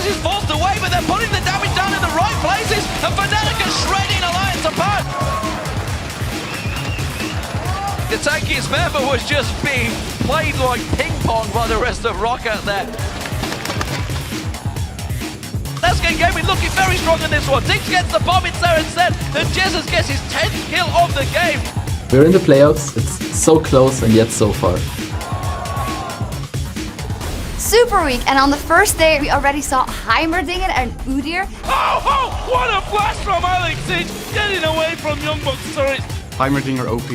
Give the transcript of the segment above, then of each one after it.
Aegis is forced away, but they're putting the damage down in the right places, and Fnatic are shredding Alliance apart. The tankiest member was just being played like ping pong by the rest of Roccat there. SK Gaming looking very strong in this one. Dix gets the bomb, it's there instead, and Jesus gets his 10th kill of the game. We're in the playoffs, it's so close and yet so far. Super weak, and on the first day we already saw Heimerdinger and Udyr. Oh, what a flash from Alex Itch, getting away from Youngbuck's turret. Heimerdinger OP.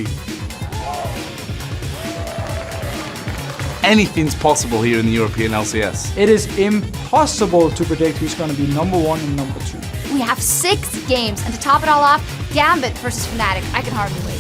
Anything's possible here in the European LCS. It is impossible to predict who's going to be number 1 and number 2. We have 6 games, and to top it all off, Gambit versus Fnatic. I can hardly wait.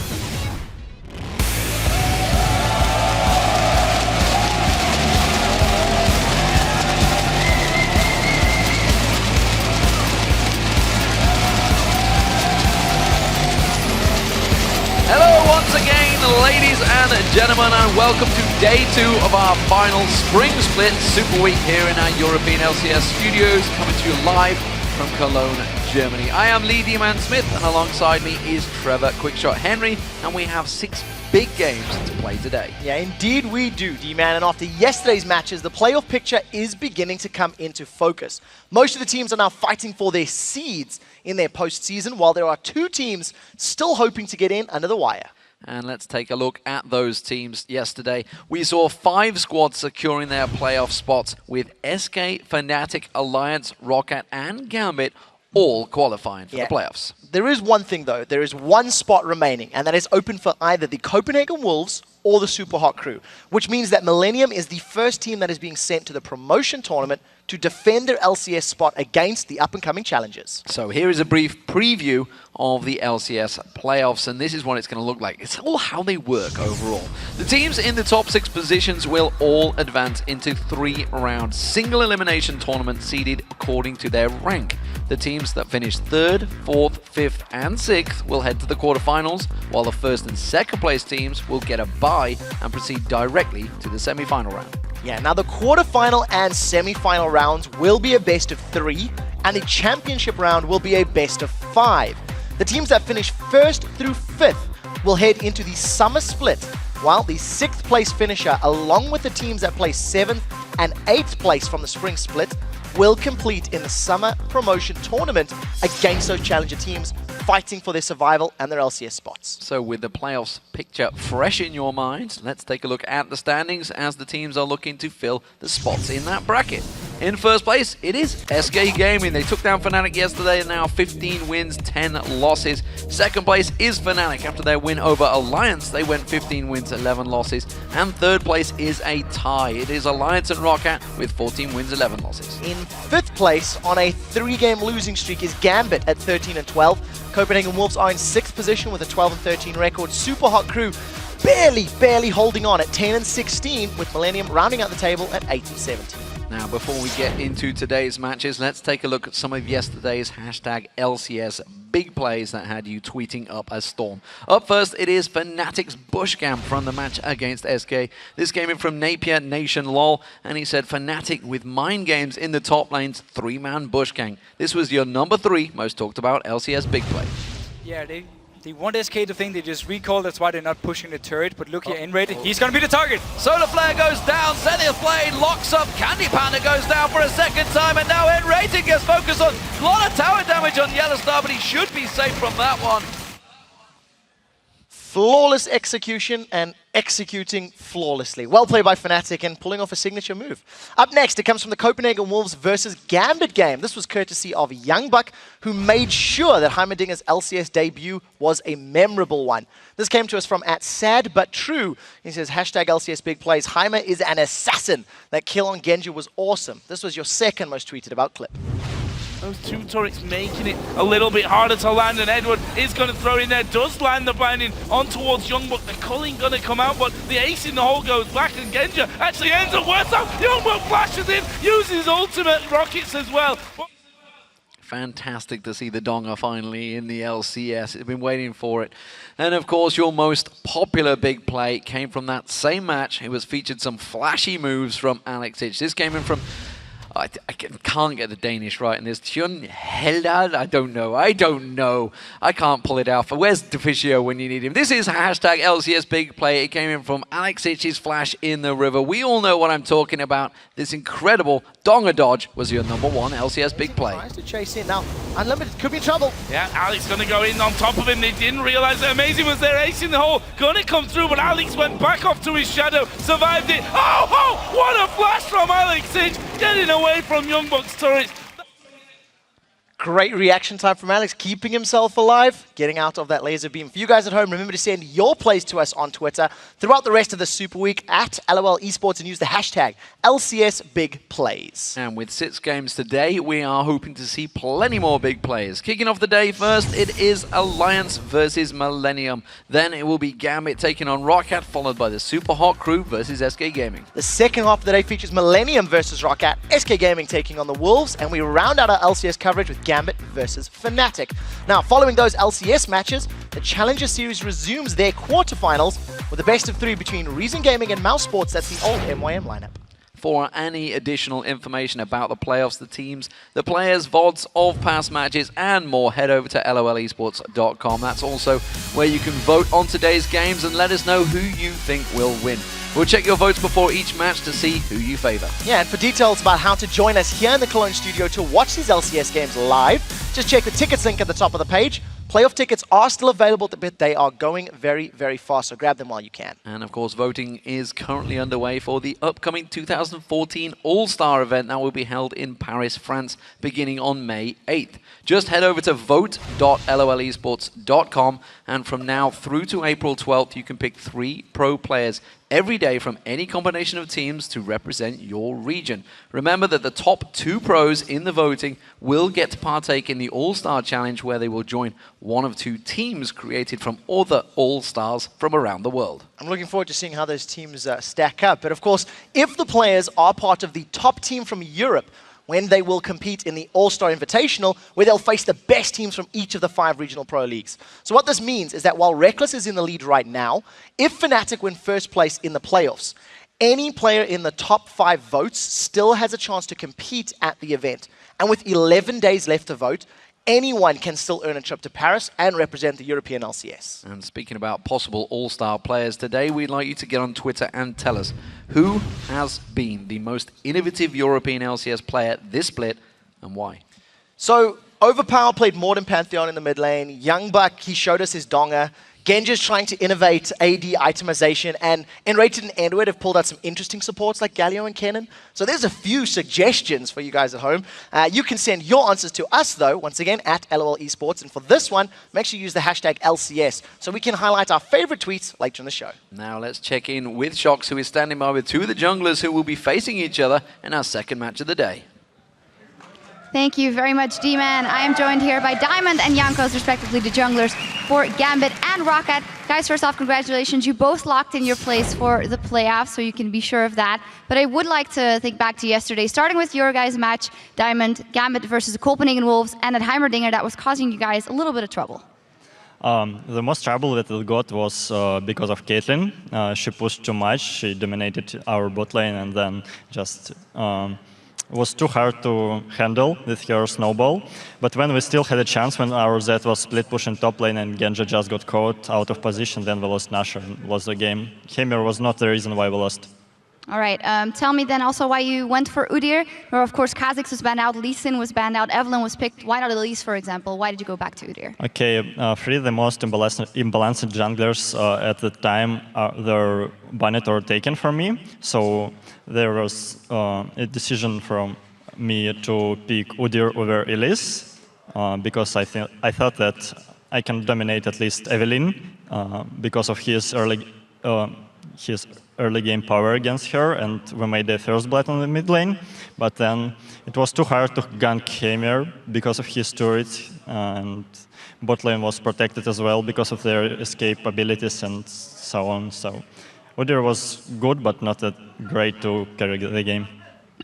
Hello once again, ladies and gentlemen, and welcome to day 2 of our final Spring Split Super Week here in our European LCS studios, coming to you live from Cologne, Germany. I am Lee D-Man Smith, and alongside me is Trevor Quickshot Henry, and we have 6 big games to play today. Yeah, indeed we do, D-Man, and after yesterday's matches, the playoff picture is beginning to come into focus. Most of the teams are now fighting for their seeds in their postseason, while there are 2 teams still hoping to get in under the wire. And let's take a look at those teams yesterday. We saw 5 squads securing their playoff spots, with SK, Fnatic, Alliance, Roccat, and Gambit all qualifying for the playoffs. There is one thing though, there is one spot remaining, and that is open for either the Copenhagen Wolves or the Super Hot Crew, which means that Millennium is the first team that is being sent to the promotion tournament to defend their LCS spot against the up-and-coming challengers. So here is a brief preview of the LCS playoffs, and this is what it's going to look like. It's all how they work overall. The teams in the top 6 positions will all advance into 3-round single elimination tournament seeded according to their rank. The teams that finish 3rd, 4th, 5th, and 6th will head to the quarterfinals, while the 1st and 2nd place teams will get a bye and proceed directly to the semi-final round. Yeah, now the quarterfinal and semi-final rounds will be a best of 3, and the championship round will be a best of 5. The teams that finish 1st through 5th will head into the summer split, while the 6th place finisher, along with the teams that place 7th and 8th place from the spring split, will complete in the summer promotion tournament against those challenger teams fighting for their survival and their LCS spots. So with the playoffs picture fresh in your mind, let's take a look at the standings as the teams are looking to fill the spots in that bracket. In first place, it is SK Gaming. They took down Fnatic yesterday and now 15 wins, 10 losses. Second place is Fnatic. After their win over Alliance, they went 15 wins, 11 losses. And third place is a tie. It is Alliance and Roccat with 14 wins, 11 losses. In 5th place on a 3-game losing streak is Gambit at 13 and 12. Copenhagen Wolves are in 6th position with a 12 and 13 record. Super Hot Crew barely holding on at 10 and 16, with Millennium rounding out the table at 8 and 17. Now, before we get into today's matches, let's take a look at some of yesterday's #LCS big plays that had you tweeting up a storm. Up first, it is Fnatic's Bushcamp from the match against SK. This came in from Napier Nation LOL, and he said, Fnatic with mind games in the top lane's 3-man Bushcamp. This was your number 3 most talked about LCS big play. Yeah, they want SK to think they just recall, that's why they're not pushing the turret, but look here, Enraid, he's gonna be the target! Solar Flare goes down, Zenith Blade locks up, Candy Panda goes down for a second time, and now Enraid gets focused on a lot of tower damage on Yellow Star, but he should be safe from that one. Flawless execution and executing flawlessly. Well played by Fnatic and pulling off a signature move. Up next, it comes from the Copenhagen Wolves versus Gambit game. This was courtesy of Youngbuck, who made sure that Heimerdinger's LCS debut was a memorable one. This came to us from @SadButTrue. He says, #LCS big plays. Heimer is an assassin. That kill on Genji was awesome. This was your second most tweeted about clip. Those 2 turrets making it a little bit harder to land, and Edward is going to throw in there, does land the blinding on towards Youngbuck. The culling going to come out, but the ace in the hole goes back, and Genji actually ends up worse out. Youngbuck flashes in, uses ultimate rockets as well. Fantastic to see the Donga finally in the LCS. We've been waiting for it. And of course, your most popular big play came from that same match. It was featured some flashy moves from Alex Itch. This came in from can't get the Danish right in this. Tjun Heldad? I don't know. I can't pull it out. Where's Deficio when you need him? This is hashtag LCS Big Play. It came in from Alex Itch's flash in the river. We all know what I'm talking about. This incredible Donga dodge was your #1 LCS Big Play. Tries to chase in. Now, Unlimited could be in trouble. Yeah, Alex gonna go in on top of him. They didn't realize that Amazing was there, ace in the hole. Gonna come through, but Alex went back off to his shadow, survived it. Oh, what a flash from Alex Itch, getting away from Youngbuck's turret. Great reaction time from Alex, keeping himself alive, getting out of that laser beam. For you guys at home, remember to send your plays to us on Twitter throughout the rest of the Super Week at LOL Esports and use the hashtag LCS Big Plays. And with 6 games today, we are hoping to see plenty more big plays. Kicking off the day first, it is Alliance versus Millennium. Then it will be Gambit taking on Roccat, followed by the Super Hot Crew versus SK Gaming. The second half of the day features Millennium versus Roccat, SK Gaming taking on the Wolves, and we round out our LCS coverage with Gambit versus Fnatic. Now, following those LCS matches, the Challenger Series resumes their quarterfinals with a best-of-3 between Reason Gaming and Mouse Sports. That's the old MYM lineup. For any additional information about the playoffs, the teams, the players, VODs of past matches, and more, head over to lolesports.com. That's also where you can vote on today's games and let us know who you think will win. We'll check your votes before each match to see who you favor. Yeah, and for details about how to join us here in the Cologne studio to watch these LCS games live, just check the tickets link at the top of the page. Playoff tickets are still available, but they are going very, very fast, so grab them while you can. And of course, voting is currently underway for the upcoming 2014 All-Star event that will be held in Paris, France, beginning on May 8th. Just head over to vote.lolesports.com, and from now through to April 12th, you can pick 3 pro players every day from any combination of teams to represent your region. Remember that the top 2 pros in the voting will get to partake in the All-Star Challenge, where they will join one of 2 teams created from other All-Stars from around the world. I'm looking forward to seeing how those teams stack up. But of course, if the players are part of the top team from Europe, when they will compete in the All-Star Invitational, where they'll face the best teams from each of the 5 regional pro leagues. So what this means is that while Reckless is in the lead right now, if Fnatic win first place in the playoffs, any player in the top 5 votes still has a chance to compete at the event. And with 11 days left to vote, anyone can still earn a trip to Paris and represent the European LCS. And speaking about possible All-Star players, today we'd like you to get on Twitter and tell us who has been the most innovative European LCS player this split and why. So, Overpower played Mord and Pantheon in the mid lane. Youngbuck, he showed us his Donga. Genja's trying to innovate AD itemization, and Enrated and Edward have pulled out some interesting supports like Galio and Kennen. So there's a few suggestions for you guys at home. You can send your answers to us, though, once again, at LOL Esports. And for this one, make sure you use the hashtag LCS so we can highlight our favorite tweets later in the show. Now let's check in with Shox, who is standing by with 2 of the junglers who will be facing each other in our second match of the day. Thank you very much, D-Man. I am joined here by Diamond and Jankos, respectively, the junglers for Gambit and Roccat. Guys, first off, congratulations. You both locked in your place for the playoffs, so you can be sure of that. But I would like to think back to yesterday, starting with your guys' match, Diamond, Gambit versus the Copenhagen Wolves, and at Heimerdinger, that was causing you guys a little bit of trouble. The most trouble that it got was because of Caitlyn. She pushed too much, she dominated our bot lane, and then just was too hard to handle with her snowball. But when we still had a chance, when our Zed was split pushing top lane and Genja just got caught out of position, then we lost Nashor and lost the game. Heimer was not the reason why we lost. All right, tell me then also why you went for Udyr. Or of course, Kha'Zix was banned out, Lee Sin was banned out, Evelynn was picked. Why not Elise, for example? Why did you go back to Udyr? Okay, 3 the most imbalanced junglers at the time, their banned or taken from me. So there was a decision from me to pick Udyr over Elise, because I thought that I can dominate at least Evelynn because of his early game power against her, and we made the first blood on the mid lane. But then it was too hard to gank Heimer because of his turrets, and bot lane was protected as well because of their escape abilities and so on. So Udyr was good, but not that great to carry the game.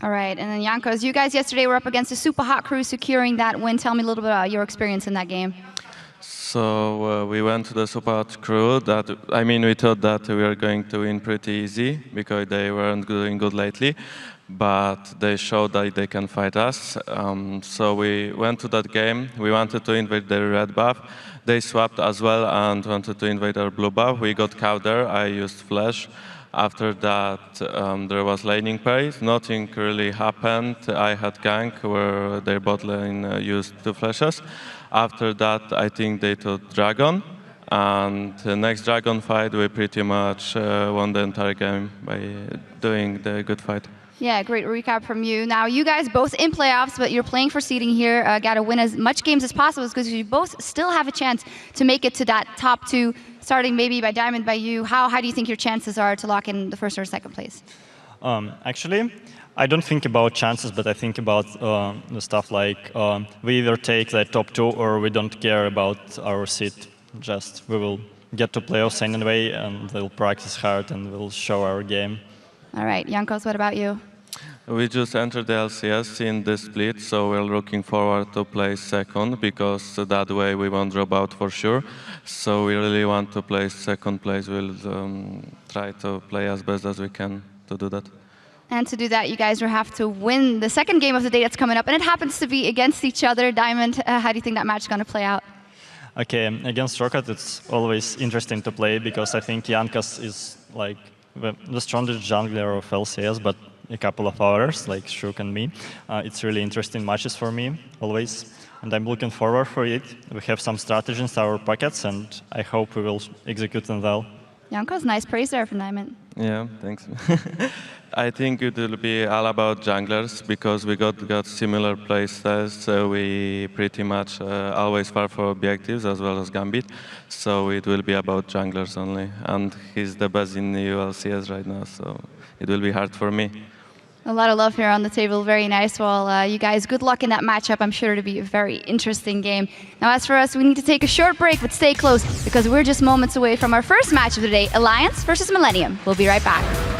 All right, and then Jankos, you guys yesterday were up against a super hot crew securing that win. Tell me a little bit about your experience in that game. So we went to the super hot crew. We thought that we were going to win pretty easy because they weren't doing good lately. but they showed that they can fight us. So we went to that game. We wanted to invade their red buff. They swapped as well and wanted to invade our blue buff. We got caught there. I used flash. After that, there was laning phase. Nothing really happened. I had gank where their bot lane used 2 flashes. After that, I think they took dragon. And the next dragon fight, we pretty much won the entire game by doing the good fight. Yeah, great recap from you. Now, you guys both in playoffs, but you're playing for seeding here. Got to win as much games as possible because you both still have a chance to make it to that top 2, starting maybe by Diamond, by you. How do you think your chances are to lock in the first or second place? Actually, I don't think about chances, but I think about the stuff like we either take the top 2 or we don't care about our seed. Just we will get to playoffs anyway, and we'll practice hard and we'll show our game. All right, Jankos, what about you? We just entered the LCS in this split, so we're looking forward to play second, because that way we won't drop out for sure. So we really want to play second place. We'll try to play as best as we can to do that. And to do that, you guys will have to win the second game of the day that's coming up, and it happens to be against each other. Diamond, how do you think that match is going to play out? Okay, against Rocket, it's always interesting to play because I think Jankos is like the strongest jungler of LCS, but a couple of others, like Shuk and me. It's really interesting matches for me, always. And I'm looking forward for it. We have some strategies in our pockets, and I hope we will execute them well. Jankos, nice praise there from Diamond. Yeah, thanks. I think it will be all about junglers, because we got similar playstyles, so we pretty much always far for objectives as well as Gambit. So it will be about junglers only, and he's the best in the EU LCS right now, so it will be hard for me. A lot of love here on the table, very nice. Well, you guys, good luck in that matchup. I'm sure it'll be a very interesting game. Now, as for us, we need to take a short break, but stay close, because we're just moments away from our first match of the day, Alliance versus Millennium. We'll be right back.